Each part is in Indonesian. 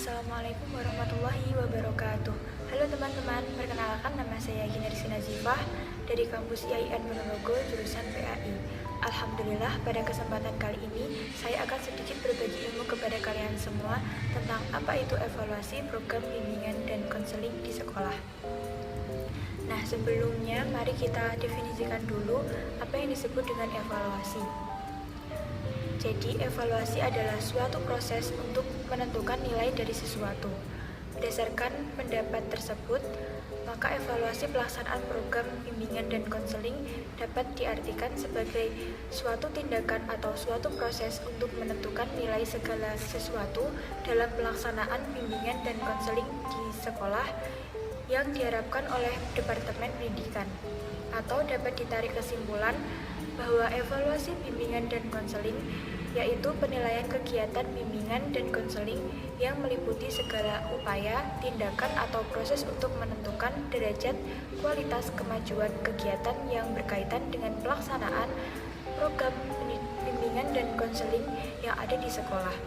Assalamualaikum warahmatullahi wabarakatuh. Halo teman-teman, perkenalkan nama saya Gina Rizky Nazifah dari kampus IAIN Ponorogo jurusan PAI. Alhamdulillah, pada kesempatan kali ini saya akan sedikit berbagi ilmu kepada kalian semua tentang apa itu evaluasi program bimbingan dan konseling di sekolah. Nah, sebelumnya mari kita definisikan dulu apa yang disebut dengan evaluasi. Jadi, evaluasi adalah suatu proses untuk menentukan nilai dari sesuatu. Berdasarkan pendapat tersebut, maka evaluasi pelaksanaan program bimbingan dan konseling dapat diartikan sebagai suatu tindakan atau suatu proses untuk menentukan nilai segala sesuatu dalam pelaksanaan bimbingan dan konseling di sekolah yang diharapkan oleh Departemen Pendidikan. Atau dapat ditarik kesimpulan bahwa evaluasi bimbingan dan konseling yaitu penilaian kegiatan bimbingan dan konseling yang meliputi segala upaya, tindakan, atau proses untuk menentukan derajat kualitas kemajuan kegiatan yang berkaitan dengan pelaksanaan program bimbingan dan konseling yang ada di sekolah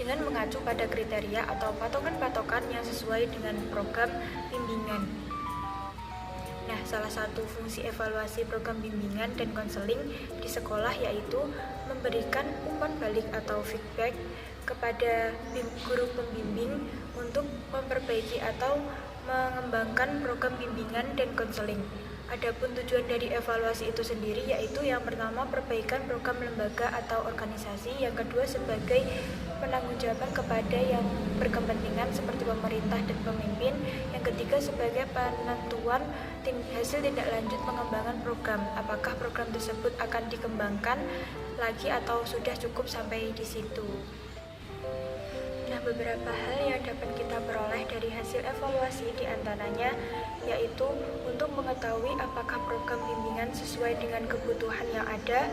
dengan mengacu pada kriteria atau patokan-patokan yang sesuai dengan program bimbingan. Nah, salah satu fungsi evaluasi program bimbingan dan konseling di sekolah yaitu memberikan umpan balik atau feedback kepada guru pembimbing untuk memperbaiki atau mengembangkan program bimbingan dan konseling. Adapun tujuan dari evaluasi itu sendiri yaitu yang pertama perbaikan program lembaga atau organisasi, yang kedua sebagai penanggung-jawaban kepada yang berkepentingan seperti pemerintah dan pemimpin, yang ketiga sebagai penentuan hasil tindak lanjut pengembangan program, apakah program tersebut akan dikembangkan lagi atau sudah cukup sampai di situ. Nah, beberapa hal yang dapat kita peroleh dari hasil evaluasi diantaranya yaitu untuk mengetahui apakah program bimbingan sesuai dengan kebutuhan yang ada,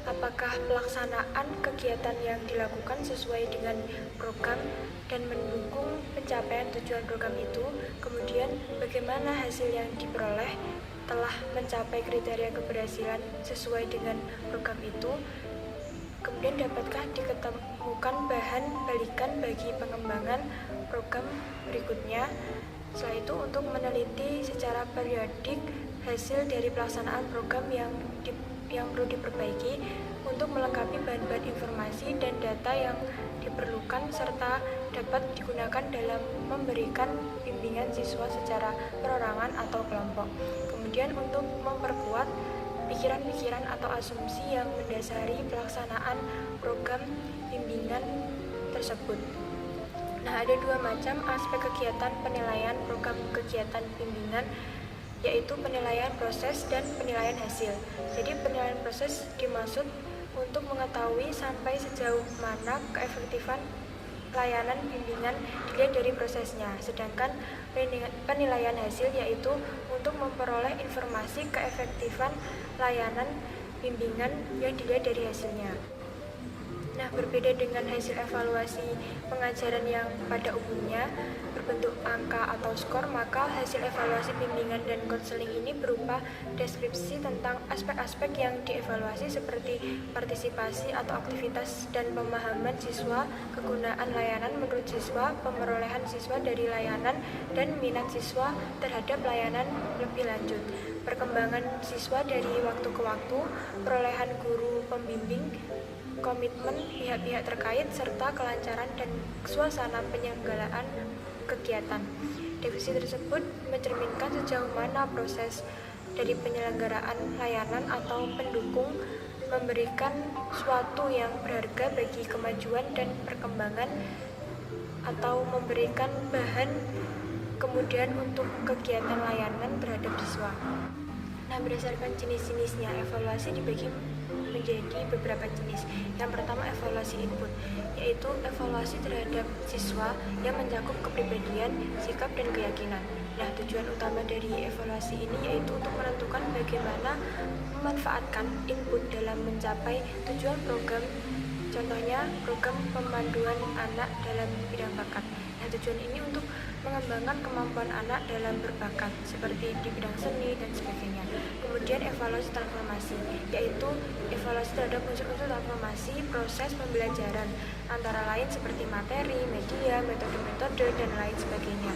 apakah pelaksanaan kegiatan yang dilakukan sesuai dengan program dan mendukung pencapaian tujuan program itu, kemudian bagaimana hasil yang diperoleh telah mencapai kriteria keberhasilan sesuai dengan program itu, kemudian dapatkah diketemukan bahan balikan bagi pengembangan program berikutnya. Setelah itu untuk meneliti secara periodik hasil dari pelaksanaan program yang perlu diperbaiki untuk melengkapi bahan-bahan informasi dan data yang diperlukan serta dapat digunakan dalam memberikan bimbingan siswa secara perorangan atau kelompok. Kemudian untuk memperkuat pikiran-pikiran atau asumsi yang mendasari pelaksanaan program bimbingan tersebut. Nah, ada dua macam aspek kegiatan penilaian program kegiatan bimbingan, yaitu penilaian proses dan penilaian hasil. Jadi penilaian proses dimaksud untuk mengetahui sampai sejauh mana keefektifan layanan bimbingan dilihat dari prosesnya, sedangkan penilaian hasil yaitu untuk memperoleh informasi keefektifan layanan bimbingan yang dilihat dari hasilnya. Nah, berbeda dengan hasil evaluasi pengajaran yang pada umumnya berbentuk angka atau skor, maka hasil evaluasi bimbingan dan konseling ini berupa deskripsi tentang aspek-aspek yang dievaluasi seperti partisipasi atau aktivitas dan pemahaman siswa, kegunaan layanan menurut siswa, pemerolehan siswa dari layanan, dan minat siswa terhadap layanan lebih lanjut, perkembangan siswa dari waktu ke waktu, perolehan guru pembimbing, komitmen pihak-pihak terkait, serta kelancaran dan suasana penyelenggaraan kegiatan. Definisi tersebut mencerminkan sejauh mana proses dari penyelenggaraan layanan atau pendukung memberikan suatu yang berharga bagi kemajuan dan perkembangan atau memberikan bahan kemudian untuk kegiatan layanan terhadap siswa. Nah, berdasarkan jenis-jenisnya, evaluasi dibagi menjadi beberapa jenis. Yang pertama, evaluasi input, yaitu evaluasi terhadap siswa yang mencakup kepribadian, sikap, dan keyakinan. Nah, tujuan utama dari evaluasi ini yaitu untuk menentukan bagaimana memanfaatkan input dalam mencapai tujuan program Contohnya program pemanduan anak dalam bidang bakat. Nah, tujuan ini untuk mengembangkan kemampuan anak dalam berbakat seperti di bidang seni dan sebagainya. Kemudian evaluasi transformasi, yaitu evaluasi terhadap unsur-unsur transformasi proses pembelajaran antara lain seperti materi, media, metode-metode dan lain sebagainya.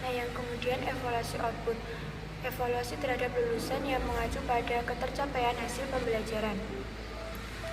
Nah, yang kemudian evaluasi output, evaluasi terhadap lulusan yang mengacu pada ketercapaian hasil pembelajaran.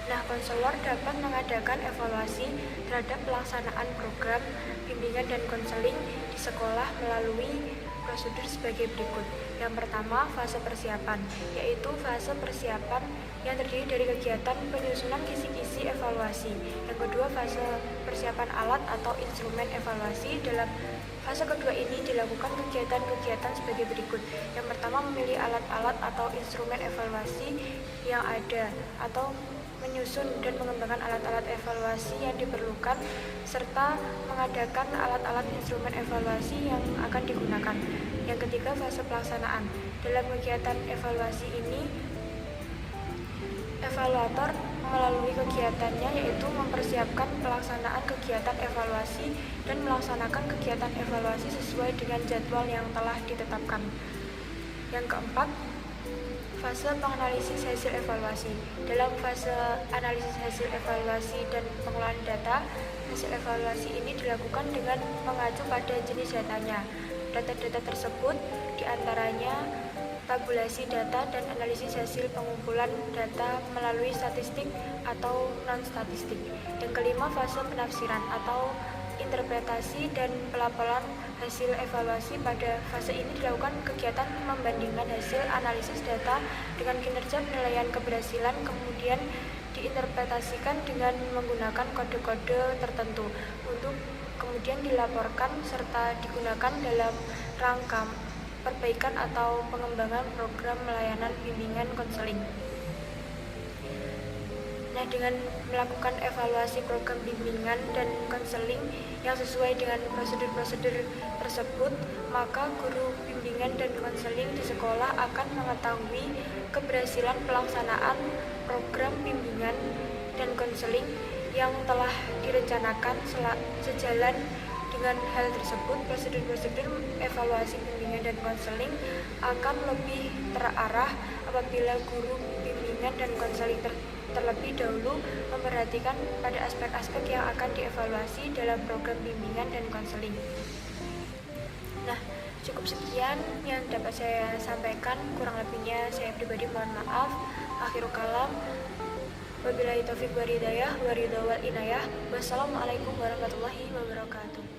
Nah, konselor dapat mengadakan evaluasi terhadap pelaksanaan program bimbingan dan konseling di sekolah melalui prosedur sebagai berikut. Yang pertama, fase persiapan, yaitu fase persiapan yang terdiri dari kegiatan penyusunan kisi-kisi evaluasi. Yang kedua, fase persiapan alat atau instrumen evaluasi. Dalam fase kedua ini dilakukan kegiatan-kegiatan sebagai berikut. Yang pertama, memilih alat-alat atau instrumen evaluasi yang ada atau menyusun dan mengembangkan alat-alat evaluasi yang diperlukan, serta mengadakan alat-alat instrumen evaluasi yang akan digunakan. Yang ketiga, fase pelaksanaan. Dalam kegiatan evaluasi ini, evaluator melalui kegiatannya yaitu mempersiapkan pelaksanaan kegiatan evaluasi dan melaksanakan kegiatan evaluasi sesuai dengan jadwal yang telah ditetapkan. Yang keempat, fase penganalisis hasil evaluasi. Dalam fase analisis hasil evaluasi dan pengelolaan data, hasil evaluasi ini dilakukan dengan mengacu pada jenis datanya. Data-data tersebut diantaranya tabulasi data dan analisis hasil pengumpulan data melalui statistik atau non-statistik. Yang kelima, fase penafsiran atau interpretasi dan pelaporan hasil evaluasi. Pada fase ini dilakukan kegiatan membandingkan hasil analisis data dengan kinerja penilaian keberhasilan, kemudian diinterpretasikan dengan menggunakan kode-kode tertentu untuk kemudian dilaporkan serta digunakan dalam rangka perbaikan atau pengembangan program melayanan bimbingan konseling. Nah, dengan melakukan evaluasi program bimbingan dan konseling yang sesuai dengan prosedur-prosedur tersebut, maka guru bimbingan dan konseling di sekolah akan mengetahui keberhasilan pelaksanaan program bimbingan dan konseling yang telah direncanakan. Sejalan dengan hal tersebut, prosedur-prosedur evaluasi bimbingan dan konseling akan lebih terarah apabila guru bimbingan dan konseling terlebih dahulu memperhatikan pada aspek-aspek yang akan dievaluasi dalam program bimbingan dan konseling. Nah, cukup sekian yang dapat saya sampaikan, kurang lebihnya saya pribadi mohon maaf. Akhirul kalam, wabillahi taufiq wal hidayah, wa ridha wal inayah. Wassalamualaikum warahmatullahi wabarakatuh.